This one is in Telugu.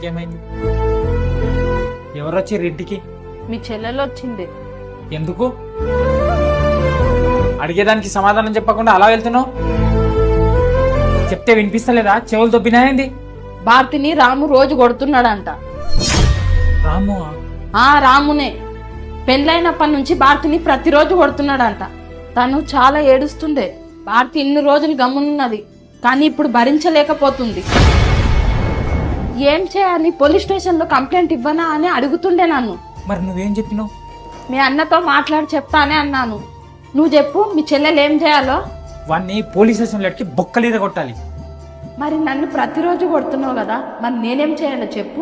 నీకేమైంది? ఎవరు వచ్చారు ఇంటికి? మీ చెల్లెలు వచ్చింది. ఎందుకు? అడిగేదానికి సమాధానం చెప్పకుండా అలా వెళ్తున్నావు? చెప్తే వినిపిస్తలేదా? చెవులు దొబ్బినాయండి. భారతిని రాము రోజు కొడుతున్నాడంట. రాము? రామునే. పెళ్ళైనప్పటి నుంచి భారతిని ప్రతిరోజు కొడుతున్నాడంట. తను చాలా ఏడుస్తుండే. భారతి ఇన్ని రోజులు గమ్మునున్నది, కానీ ఇప్పుడు భరించలేకపోతుంది. ఏం చేయాలి? పోలీస్ స్టేషన్లో కంప్లైంట్ ఇవ్వనా అని అడుగుతుండే నన్ను. మరి నువ్వేం చెప్పినావు? మీ అన్నతో మాట్లాడి చెప్తానే అన్నాను. నువ్వు చెప్పు, మీ చెల్లెలు ఏం చేయాలో? వాడిని పోలీస్ స్టేషన్లో ఎక్కి బొక్కలీద కొట్టాలి. మరి నన్ను ప్రతిరోజు కొడుతున్నావు కదా, మరి నేనేం చేయాలో చెప్పు.